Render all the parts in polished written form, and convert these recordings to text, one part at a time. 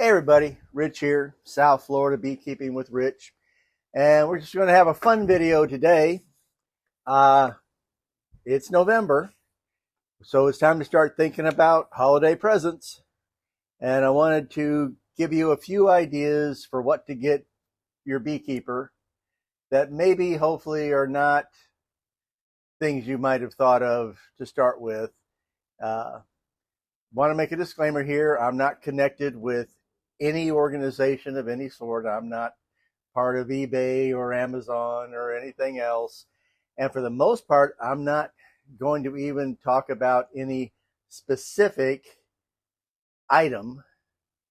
Hey everybody, Rich here, South Florida Beekeeping with Rich, and we're just going to have a fun video today. Uh, it's November, so it's time to start thinking about holiday presents, and I wanted to give you a few ideas for what to get your beekeeper that maybe, hopefully, are not things you might have thought of to start with. Want to make a disclaimer here. I'm not connected with any organization of any sort. I'm not part of eBay or Amazon or anything else. And for the most part, I'm not going to even talk about any specific item.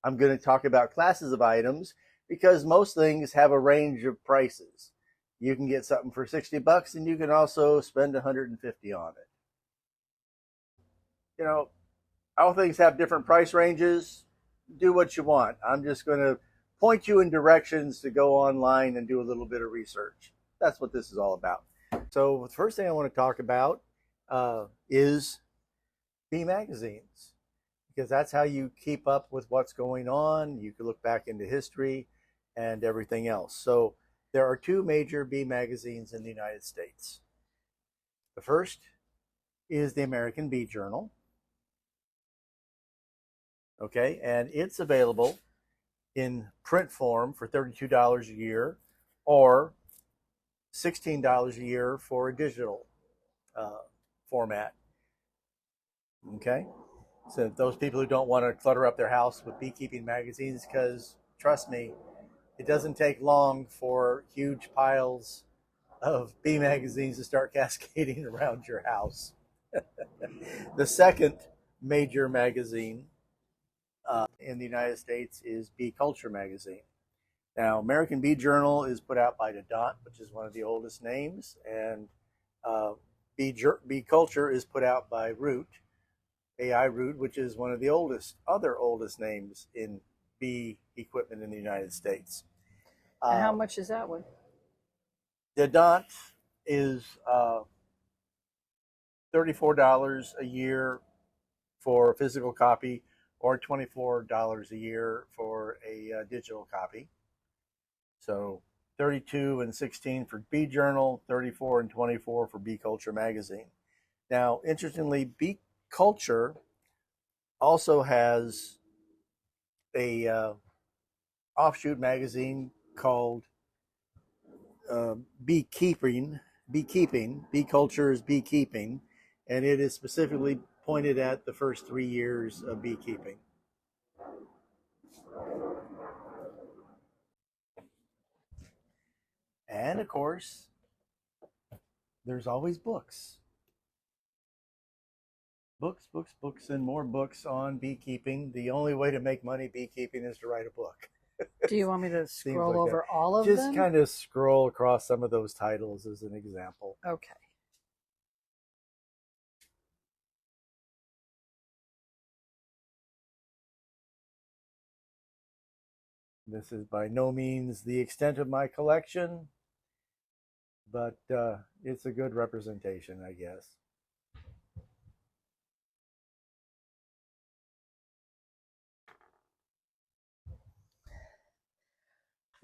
I'm going to talk about classes of items because most things have a range of prices. You can get something for $60 and you can also spend $150 on it. You know, all things have different price ranges. Do what you want. I'm just going to point you in directions to go online and do a little bit of research. That's what this is all about. So the first thing I want to talk about is bee magazines, because that's how you keep up with what's going on. You can look back into history and everything else. So there are two major bee magazines in the United States. The first is the American Bee Journal. Okay, and it's available in print form for $32 a year or $16 a year for a digital format. Okay, so those people who don't want to clutter up their house with beekeeping magazines, because trust me, it doesn't take long for huge piles of bee magazines to start cascading around your house. The second major magazine in the United States is Bee Culture magazine. Now, American Bee Journal is put out by Jobon, which is one of the oldest names, and Bee Culture is put out by Root, AI Root, which is one of the other oldest names in bee equipment in the United States. And how much is that one? Jobon is $34 a year for a physical copy, or $24 a year for a digital copy. So 32 and 16 for Bee Journal, 34 and 24 for Bee Culture magazine. Now, interestingly, Bee Culture also has a offshoot magazine called Beekeeping. Bee Culture is Beekeeping, and it is specifically pointed at the first 3 years of beekeeping. And of course, there's always books. Books, and more books on beekeeping. The only way to make money beekeeping is to write a book. Do you want me to scroll like over all of Just them? kind of scroll across some of those titles as an example. Okay. This is by no means the extent of my collection, but it's a good representation, I guess.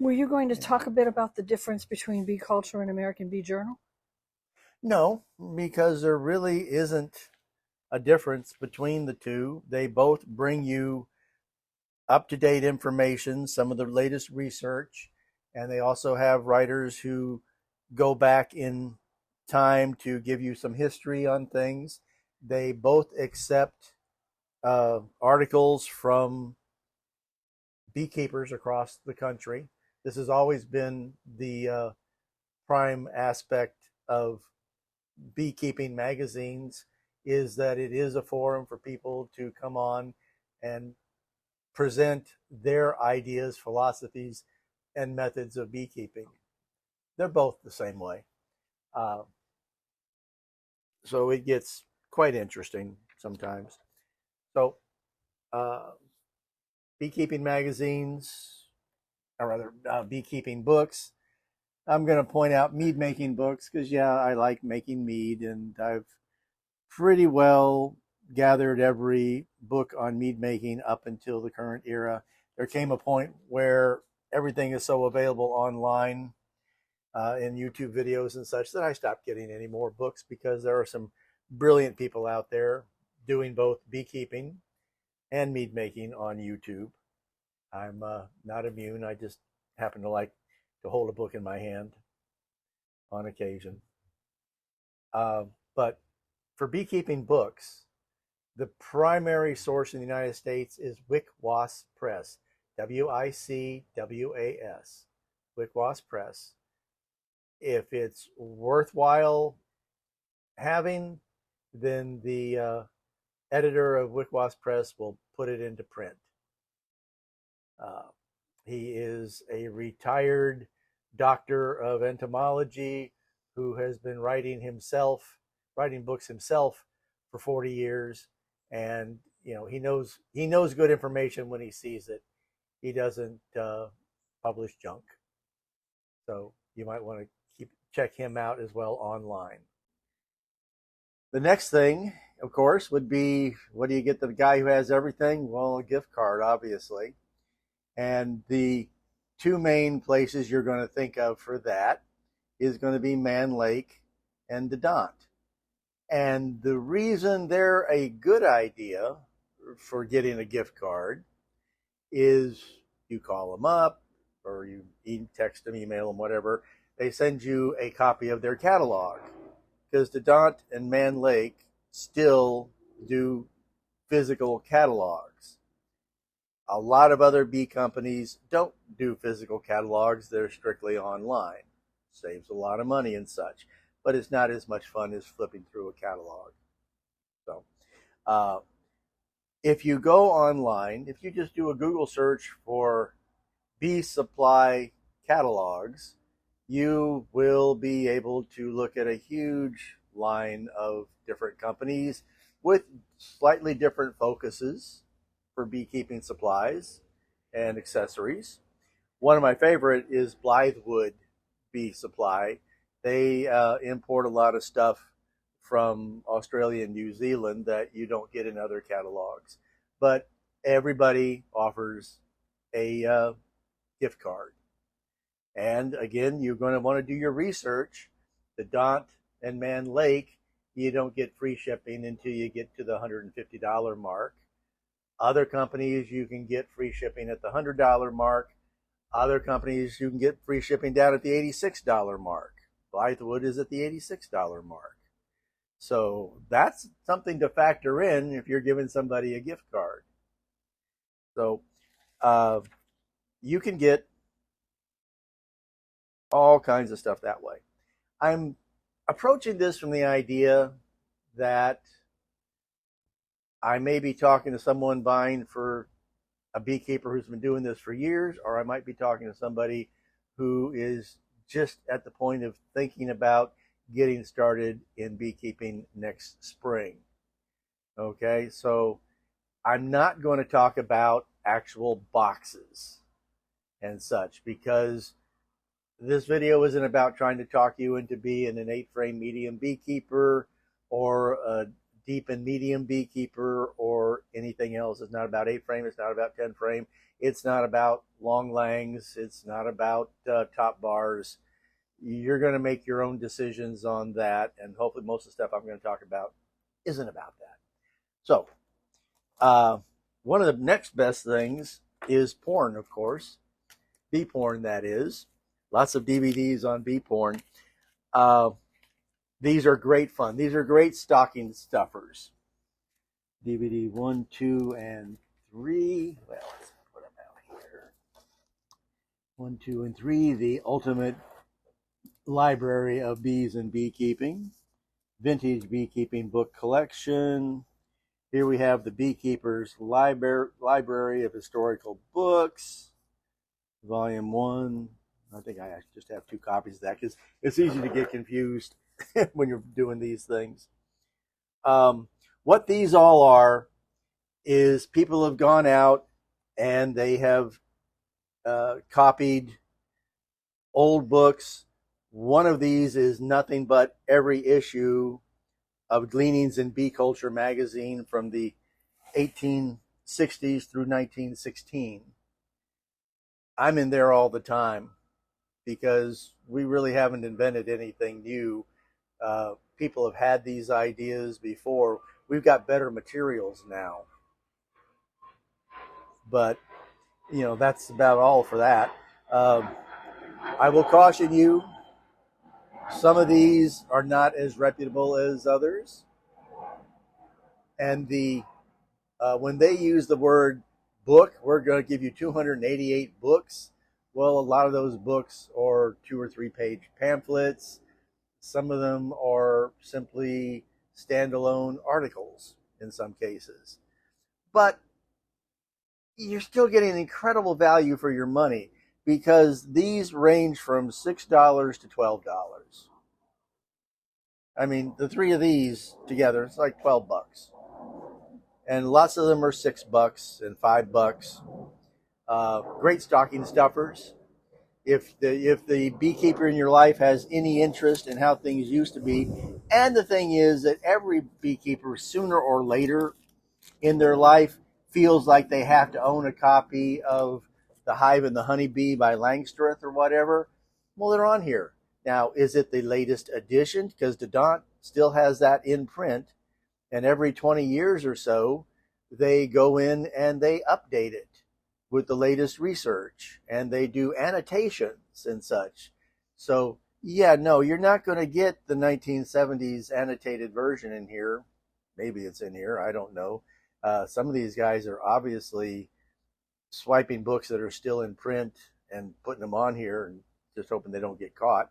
Were you going to talk a bit about the difference between Bee Culture and American Bee Journal? No, because there really isn't a difference between the two. They both bring you up-to-date information, some of the latest research, and they also have writers who go back in time to give you some history on things. They both accept articles from beekeepers across the country. This has always been the prime aspect of beekeeping magazines, is that it is a forum for people to come on and present their ideas, philosophies, and methods of beekeeping. They're both the same way. So it gets quite interesting sometimes. So beekeeping magazines, or rather beekeeping books. I'm going to point out mead making books because, yeah, I like making mead, and I've pretty well gathered every book on mead making up until the current era. there came a point where everything is so available online in YouTube videos and such that I stopped getting any more books, because there are some brilliant people out there doing both beekeeping and mead making on YouTube. I'm not immune. I just happen to like to hold a book in my hand on occasion. But for beekeeping books, the primary source in the United States is Wicwas Press, Wicwas, Wicwas Press. If it's worthwhile having, then the editor of Wicwas Press will put it into print. He is a retired doctor of entomology who has been writing books himself for 40 years, and he knows good information when he sees it. He doesn't publish junk, so you might want to check him out as well online. The next thing, of course, would be, what do you get the guy who has everything? Well, a gift card, obviously. And the two main places you're going to think of for that is going to be Man Lake and Dodont. And the reason they're a good idea for getting a gift card is you call them up, or you text them, email them, whatever. They send you a copy of their catalog, because Dodont and Man Lake still do physical catalogs. A lot of other bee companies don't do physical catalogs. They're strictly online. Saves a lot of money and such, but it's not as much fun as flipping through a catalog. So if you go online, if you just do a Google search for bee supply catalogs, you will be able to look at a huge line of different companies with slightly different focuses for beekeeping supplies and accessories. One of my favorite is Blythewood Bee Supply. They import a lot of stuff from Australia and New Zealand that you don't get in other catalogs. But everybody offers a gift card. And again, you're going to want to do your research. Dodont and Man Lake, you don't get free shipping until you get to the $150 mark. Other companies, you can get free shipping at the $100 mark. Other companies, you can get free shipping down at the $86 mark. Blythewood is at the $86 mark. So that's something to factor in if you're giving somebody a gift card. So you can get all kinds of stuff that way. I'm approaching this from the idea that I may be talking to someone buying for a beekeeper who's been doing this for years, or I might be talking to somebody who is just at the point of thinking about getting started in beekeeping next spring. Okay, so I'm not going to talk about actual boxes and such, because this video isn't about trying to talk you into being an 8-frame medium beekeeper or a deep and medium beekeeper or anything else. It's not about 8-frame. It's not about 10-frame. It's not about long langs. It's not about top bars. You're going to make your own decisions on that, and hopefully most of the stuff I'm going to talk about isn't about that. So one of the next best things is porn, of course. Bee porn, that is. Lots of DVDs on bee porn. These are great fun. These are great stocking stuffers. DVD 1, 2, and 3. Well, let's put them out here. 1, 2, and 3, the ultimate library of bees and beekeeping. Vintage beekeeping book collection. Here we have the Beekeepers Library of Historical Books, Volume 1. I think I just have 2 copies of that because it's easy to get confused when you're doing these things. What these all are is people have gone out and they have copied old books. One of these is nothing but every issue of Gleanings in Bee Culture magazine from the 1860s through 1916. I'm in there all the time because we really haven't invented anything new. People have had these ideas before. We've got better materials now, but that's about all for that. Um, I will caution you, some of these are not as reputable as others. And when they use the word book, we're going to give you 288 books. Well, a lot of those books are 2 or 3 page pamphlets. Some of them are simply standalone articles in some cases. But you're still getting incredible value for your money because these range from $6 to $12. I mean, the 3 of these together, it's like 12 bucks. And lots of them are $6 and $5. Great stocking stuffers. If the beekeeper in your life has any interest in how things used to be, and the thing is that every beekeeper sooner or later in their life feels like they have to own a copy of The Hive and the Honeybee by Langstroth or whatever, well, they're on here. Now, is it the latest edition? Because Dodont still has that in print, and every 20 years or so, they go in and they update it with the latest research, and they do annotations and such. So, yeah, no, you're not going to get the 1970s annotated version in here. Maybe it's in here. I don't know. Some of these guys are obviously swiping books that are still in print and putting them on here and just hoping they don't get caught.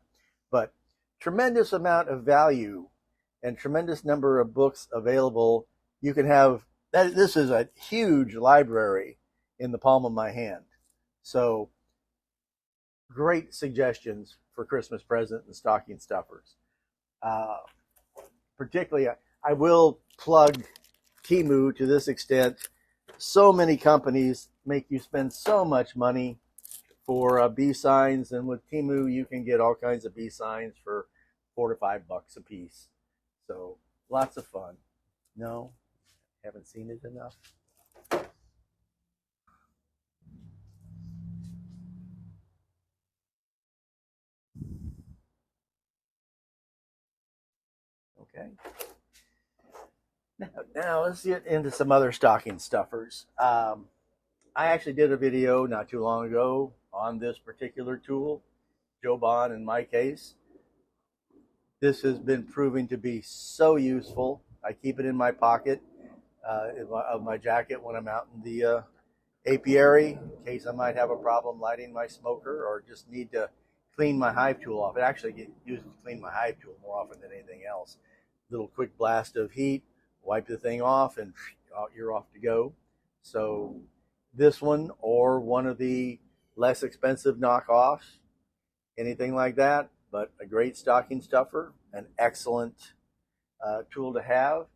But tremendous amount of value and tremendous number of books available. You can have that. This is a huge library in the palm of my hand. So great suggestions for Christmas present and stocking stuffers. Particularly, I will plug Temu to this extent. So many companies make you spend so much money for bee signs, and with Temu you can get all kinds of bee signs for $4 to $5 a piece. So lots of fun. No, haven't seen it enough. Okay. Now let's get into some other stocking stuffers. I actually did a video not too long ago on this particular tool, Jobon in my case. This has been proving to be so useful. I keep it in my pocket of my jacket when I'm out in the apiary in case I might have a problem lighting my smoker or just need to clean my hive tool off. It actually gets used to clean my hive tool more often than anything else. Little quick blast of heat, wipe the thing off, and you're off to go. So this one or one of the less expensive knockoffs, anything like that, but a great stocking stuffer, an excellent tool to have.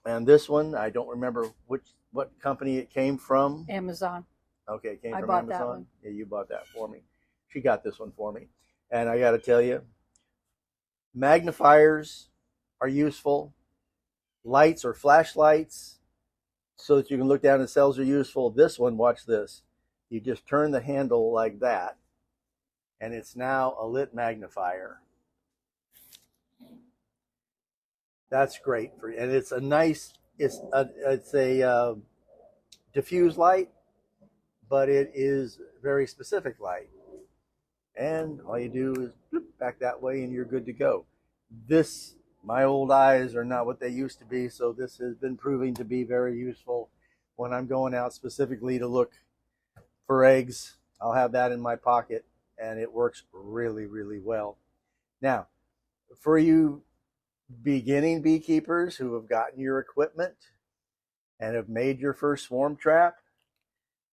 And this one, I don't remember what company it came from. Amazon. Okay, it came I from bought Amazon. that one. Yeah, you bought that for me. She got this one for me. And I got to tell you, magnifiers are useful. Lights or flashlights so that you can look down at cells are useful. This one, watch this. You just turn the handle like that, and it's now a lit magnifier. That's great for you. And it's a nice, it's a diffuse light, but it is very specific light. And all you do is bloop, back that way and you're good to go. This, my old eyes are not what they used to be, so this has been proving to be very useful when I'm going out specifically to look for eggs. I'll have that in my pocket, and it works really, really well. Now, for you beginning beekeepers who have gotten your equipment and have made your first swarm trap,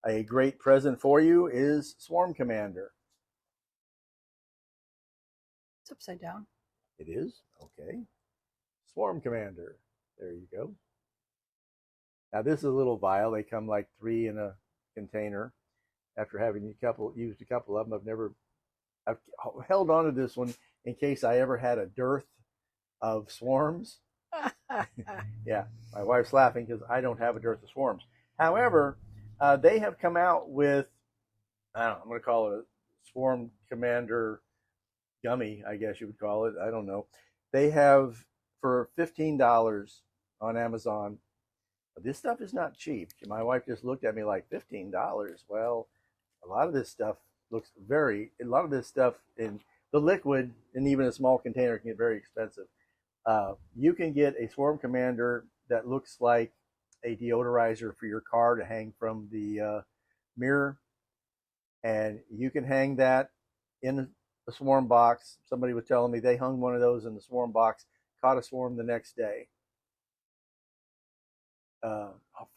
a great present for you is Swarm Commander. It's upside down. It is? Okay. Swarm Commander. There you go. Now this is a little vial. They come like 3 in a container. After having used a couple of them, I've held on to this one in case I ever had a dearth of swarms. Yeah, my wife's laughing because I don't have a dearth of swarms. However, they have come out with I don't know, I'm going to call it a Swarm Commander gummy, I guess you would call it. I don't know. They have for $15 on Amazon. This stuff is not cheap. My wife just looked at me like $15. Well, a lot of this stuff a lot of this stuff in the liquid and even a small container can get very expensive. You can get a Swarm Commander that looks like a deodorizer for your car to hang from the mirror, and you can hang that in a swarm box. Somebody was telling me they hung one of those in the swarm box, caught a swarm the next day.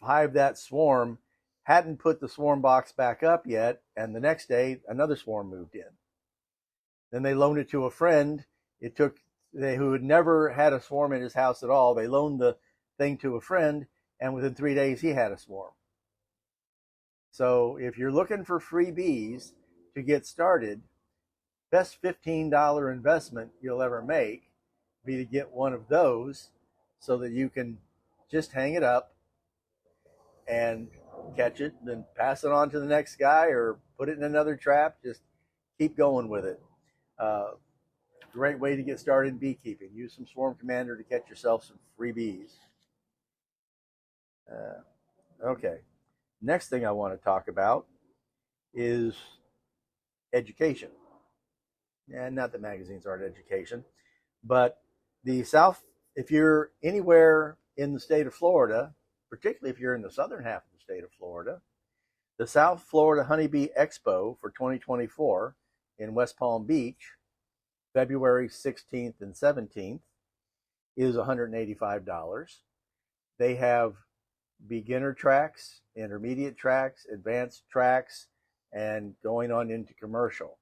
Hive that swarm hadn't put the swarm box back up yet, and the next day another swarm moved in. Then they loaned it to a friend. It took who had never had a swarm in his house at all. They loaned the thing to a friend, and within 3 days he had a swarm. So if you're looking for free bees to get started, best $15 investment you'll ever make be to get one of those so that you can just hang it up and catch it, then pass it on to the next guy or put it in another trap. Just keep going with it. Great way to get started in beekeeping. Use some Swarm Commander to catch yourself some free bees. Okay. Next thing I want to talk about is education. And not that magazines aren't education, but the South, if you're anywhere in the state of Florida, particularly if you're in the southern half of the state of Florida, the South Florida Honeybee Expo for 2024 in West Palm Beach, February 16th and 17th, is $185. They have beginner tracks, intermediate tracks, advanced tracks, and going on into commercial.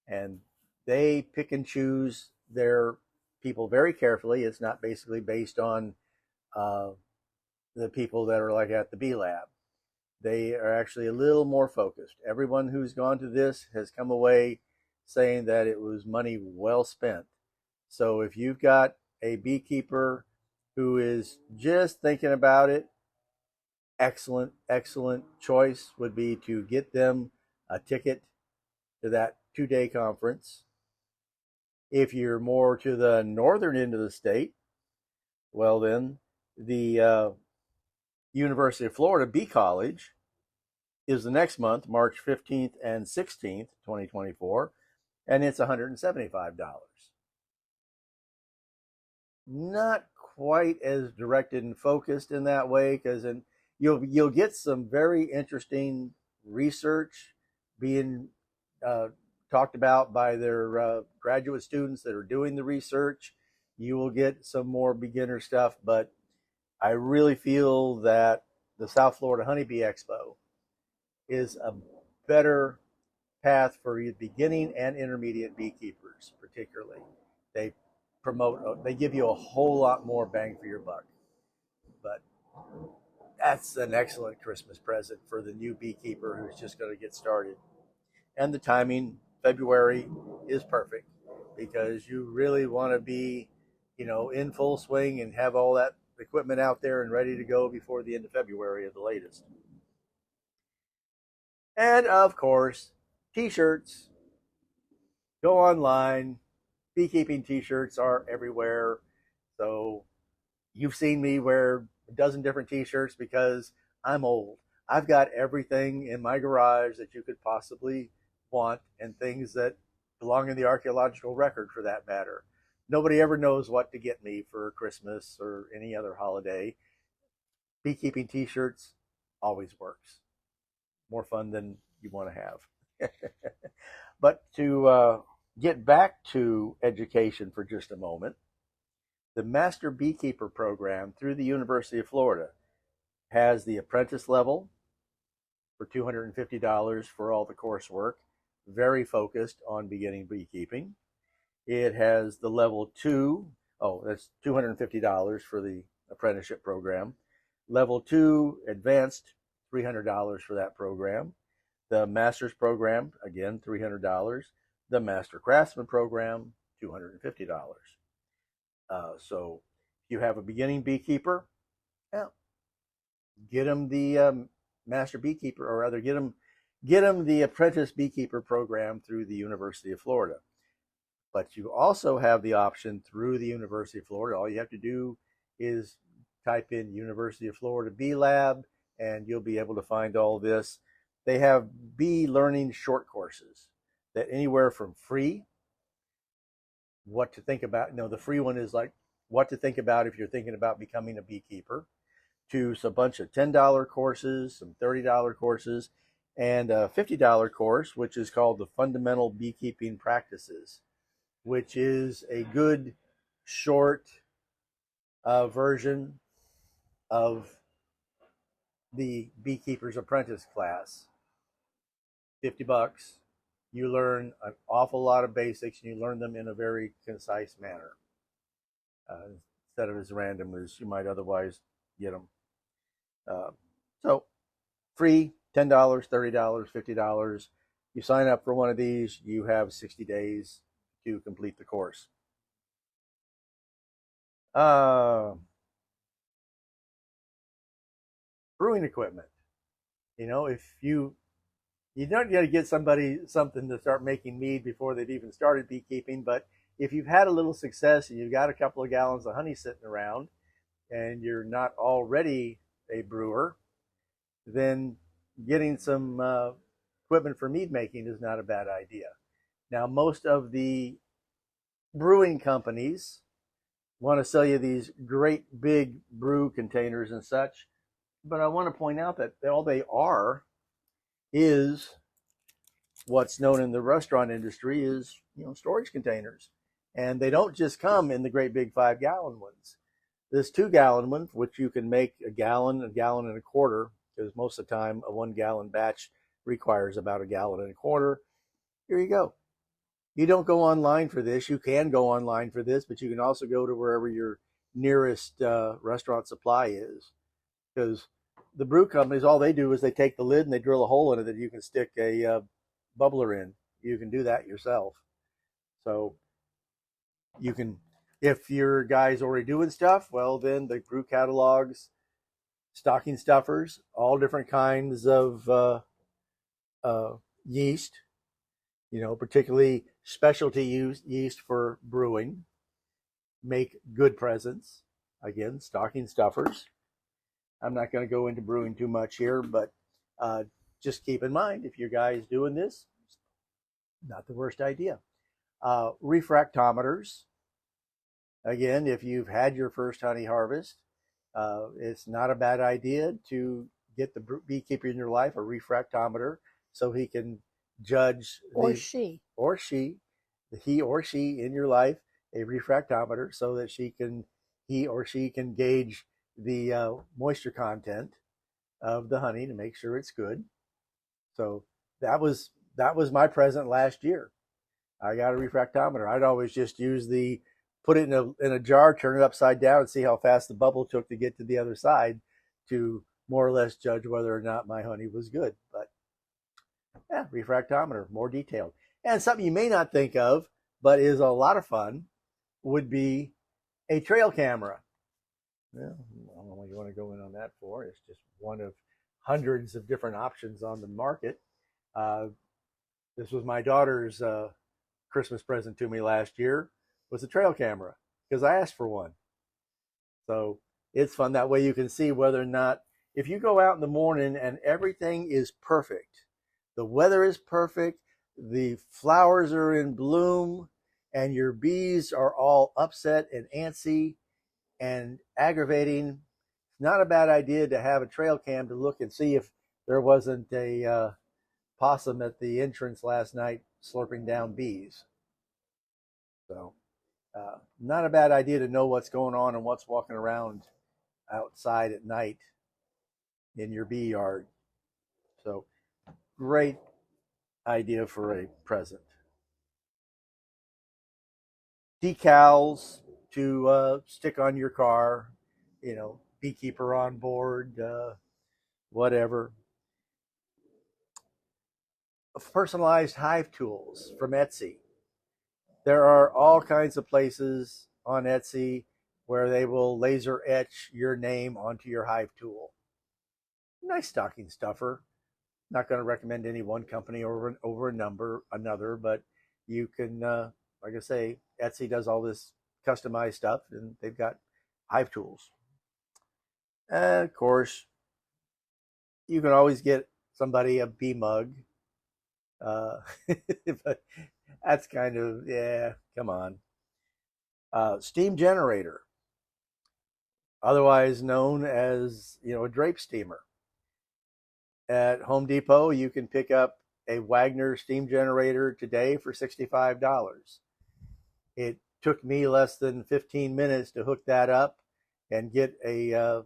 And they pick and choose their people very carefully. It's not basically based on the people that are like at the Bee Lab. They are actually a little more focused. Everyone who's gone to this has come away saying that it was money well spent. So if you've got a beekeeper who is just thinking about it, excellent choice would be to get them a ticket to that 2-day conference. If you're more to the northern end of the state, well then the University of Florida Bee College is the next month, March 15th and 16th, 2024, and it's $175. Not quite as directed and focused in that way, because you'll get some very interesting research being talked about by their graduate students that are doing the research. You will get some more beginner stuff, but I really feel that the South Florida Honeybee Expo is a better path for beginning and intermediate beekeepers, particularly. They they give you a whole lot more bang for your buck. But that's an excellent Christmas present for the new beekeeper who's just going to get started. And the timing, February, is perfect because you really want to be, in full swing and have all that equipment out there and ready to go before the end of February at the latest. And of course, t-shirts. Go online. Beekeeping t-shirts are everywhere. So you've seen me wear a dozen different t-shirts because I'm old. I've got everything in my garage that you could possibly want, and things that belong in the archaeological record for that matter. Nobody ever knows what to get me for Christmas or any other holiday. Beekeeping t-shirts always works. More fun than you want to have. But to get back to education for just a moment, the Master Beekeeper program through the University of Florida has the apprentice level for $250 for all the coursework, very focused on beginning beekeeping. It has the level 2, that's $250 for the apprenticeship program. Level 2 advanced, $300 for that program. The master's program, again, $300. The master craftsman program, $250. So if you have a beginning beekeeper, get them the master beekeeper, or rather get get them the Apprentice Beekeeper program through the University of Florida. But you also have the option through the University of Florida. All you have to do is type in University of Florida Bee Lab, and you'll be able to find all this. They have bee learning short courses that anywhere from free, what to think about. You know, the free one is like what to think about if you're thinking about becoming a beekeeper, to a bunch of $10 courses, some $30 courses, and a $50 course, which is called the Fundamental Beekeeping Practices, which is a good short version of the Beekeeper's Apprentice class. $50. You learn an awful lot of basics, and you learn them in a very concise manner, instead of as random as you might otherwise get them. So free, $10, $30, $50. You sign up for one of these, you have 60 days to complete the course. Brewing equipment. You know, if you don't got to get somebody something to start making mead before they've even started beekeeping, but if you've had a little success and you've got a couple of gallons of honey sitting around and you're not already a brewer, then getting some equipment for mead making is not a bad idea. Now, most of the brewing companies want to sell you these great big brew containers and such, but I want to point out that all they are is what's known in the restaurant industry is, you know, storage containers. And they don't just come in the great big 5-gallon ones. This 2-gallon one, which you can make a gallon and a quarter, because most of the time a 1-gallon batch requires about a gallon and a quarter. Here you go. You don't go online for this. You can go online for this, but you can also go to wherever your nearest restaurant supply is. Because the brew companies, all they do is they take the lid and they drill a hole in it that you can stick a bubbler in. You can do that yourself. So you can, if your guy's already doing stuff, well, then the brew catalogs, stocking stuffers, all different kinds of yeast, you know, particularly specialty yeast for brewing, make good presents. Again, stocking stuffers. I'm not going to go into brewing too much here, but just keep in mind, if your guy is doing this, not the worst idea. Refractometers. Again, if you've had your first honey harvest, it's not a bad idea to get the beekeeper in your life a refractometer so he can judge he or she in your life a refractometer so that he or she can gauge the moisture content of the honey to make sure it's good. So that was my present last year. I got a refractometer. I'd always just use put it in a jar, turn it upside down, and see how fast the bubble took to get to the other side to more or less judge whether or not my honey was good. But yeah, refractometer, more detailed. And something you may not think of, but is a lot of fun, would be a trail camera. Well, I don't know what you want to go in on that for. It's just one of hundreds of different options on the market. This was my daughter's Christmas present to me last year, was a trail camera, because I asked for one. So it's fun. That way you can see whether or not, if you go out in the morning and everything is perfect, the weather is perfect, the flowers are in bloom, and your bees are all upset and antsy and aggravating, it's not a bad idea to have a trail cam to look and see if there wasn't a possum at the entrance last night slurping down bees. So not a bad idea to know what's going on and what's walking around outside at night in your bee yard. So great idea for a present. Decals to stick on your car, you know, beekeeper on board, whatever. Personalized hive tools from Etsy. There are all kinds of places on Etsy where they will laser etch your name onto your hive tool. Nice stocking stuffer. Not going to recommend any one company over another, but you can, like I say, Etsy does all this customized stuff, and they've got Hive Tools. And of course, you can always get somebody a bee mug, but that's kind of, yeah, come on. Steam generator, otherwise known as, a drape steamer. At Home Depot, you can pick up a Wagner steam generator today for $65. It took me less than 15 minutes to hook that up and get a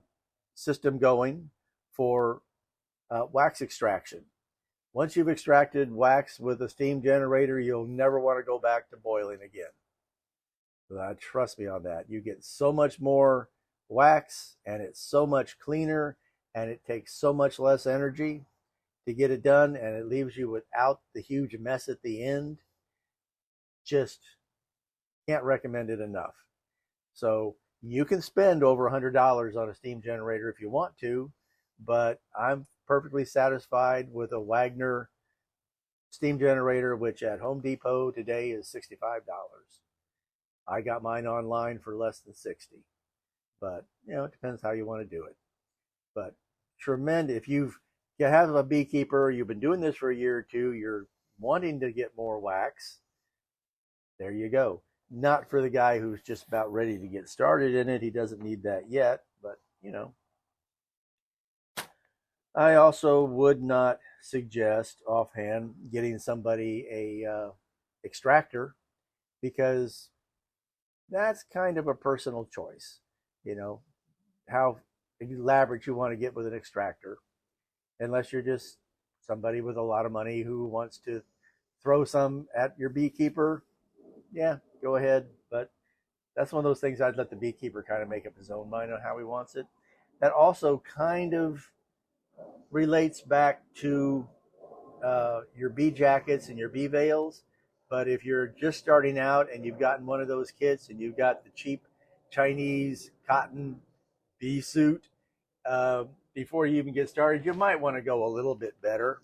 system going for wax extraction. Once you've extracted wax with a steam generator, you'll never want to go back to boiling again. Trust me on that. You get so much more wax, and it's so much cleaner, and it takes so much less energy to get it done, and it leaves you without the huge mess at the end. Just can't recommend it enough. So you can spend over $100 on a steam generator if you want to, but I'm perfectly satisfied with a Wagner steam generator, which at Home Depot today is $65. I got mine online for less than $60, but it depends how you want to do it. But tremendous. If you have a beekeeper, you've been doing this for a year or two, you're wanting to get more wax, there you go. Not for the guy who's just about ready to get started in it. He doesn't need that yet, but I also would not suggest offhand getting somebody a extractor, because that's kind of a personal choice. How elaborate you want to get with an extractor, unless you're just somebody with a lot of money who wants to throw some at your beekeeper. Yeah, go ahead. But that's one of those things I'd let the beekeeper kind of make up his own mind on how he wants it. That also kind of relates back to your bee jackets and your bee veils. But if you're just starting out and you've gotten one of those kits and you've got the cheap Chinese cotton bee suit, before you even get started, you might want to go a little bit better.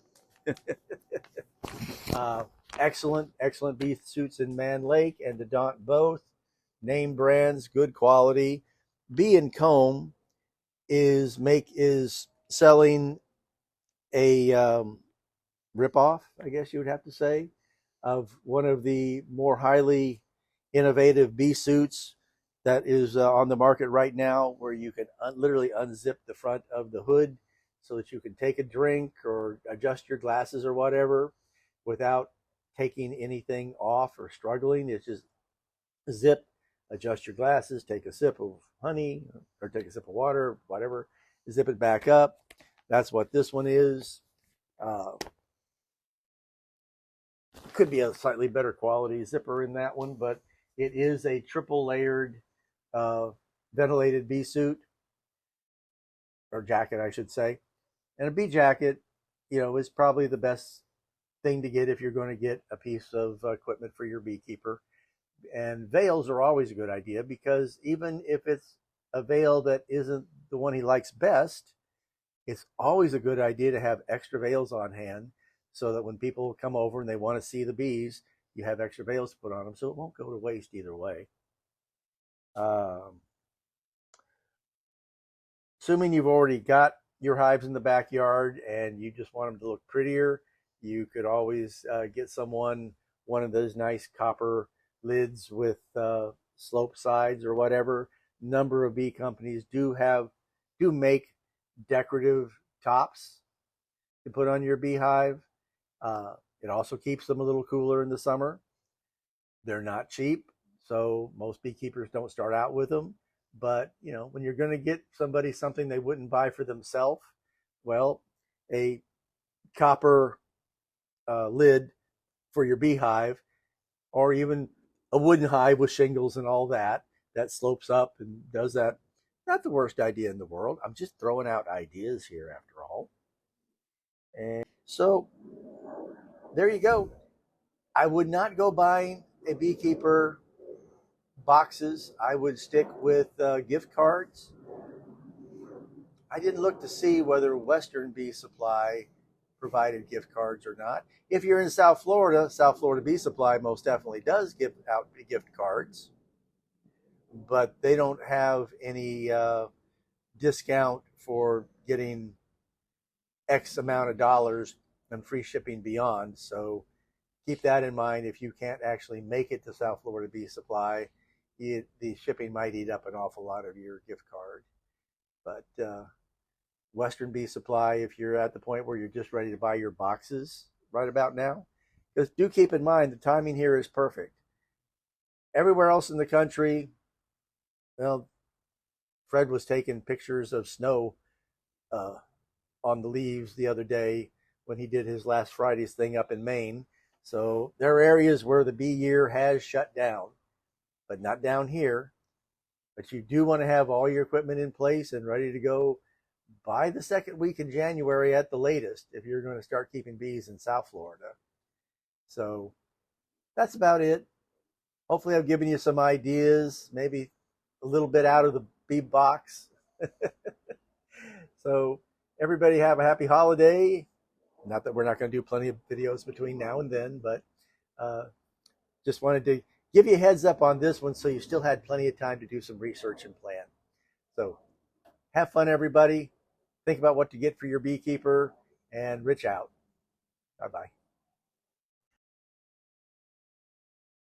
Excellent bee suits in Man Lake and Dedaunt both. Name brands, good quality. Bee and Comb is selling a ripoff, I guess you would have to say, of one of the more highly innovative bee suits that is on the market right now, where you can literally unzip the front of the hood so that you can take a drink or adjust your glasses or whatever without taking anything off or struggling. It's just zip, adjust your glasses, take a sip of honey or take a sip of water, whatever, zip it back up. That's what this one is. Could be a slightly better quality zipper in that one, but it is a triple layered ventilated bee suit, or jacket, I should say. And a bee jacket, is probably the best thing to get if you're going to get a piece of equipment for your beekeeper. And veils are always a good idea, because even if it's a veil that isn't the one he likes best, it's always a good idea to have extra veils on hand, so that when people come over and they want to see the bees, you have extra veils to put on them, so it won't go to waste either way. Assuming you've already got your hives in the backyard and you just want them to look prettier, you could always get someone one of those nice copper lids with slope sides or whatever. Number of bee companies do make decorative tops to put on your beehive. It also keeps them a little cooler in the summer. They're not cheap, so most beekeepers don't start out with them. But when you're going to get somebody something they wouldn't buy for themselves, well, a copper lid for your beehive, or even a wooden hive with shingles and all that slopes up and does that, not the worst idea in the world. I'm just throwing out ideas here after all. And so there you go. I would not go buying a beekeeper boxes. I would stick with gift cards. I didn't look to see whether Western Bee Supply provided gift cards or not. If you're in South Florida Bee Supply most definitely does give out gift cards, but they don't have any discount for getting X amount of dollars and free shipping beyond. So keep that in mind. If you can't actually make it to South Florida Bee Supply, the shipping might eat up an awful lot of your gift card. But Western Bee Supply, if you're at the point where you're just ready to buy your boxes right about now, because do keep in mind the timing here is perfect. Everywhere else in the country, well, Fred was taking pictures of snow on the leaves the other day when he did his last Friday's thing up in Maine. So there are areas where the bee year has shut down, but not down here. But you do want to have all your equipment in place and ready to go by the second week in January at the latest if you're going to start keeping bees in South Florida. So that's about it. Hopefully I've given you some ideas, maybe a little bit out of the bee box. So everybody have a happy holiday. Not that we're not going to do plenty of videos between now and then, but just wanted to give you a heads up on this one so you still had plenty of time to do some research and plan. So have fun, everybody. Think about what to get for your beekeeper, and Rich out. Bye-bye.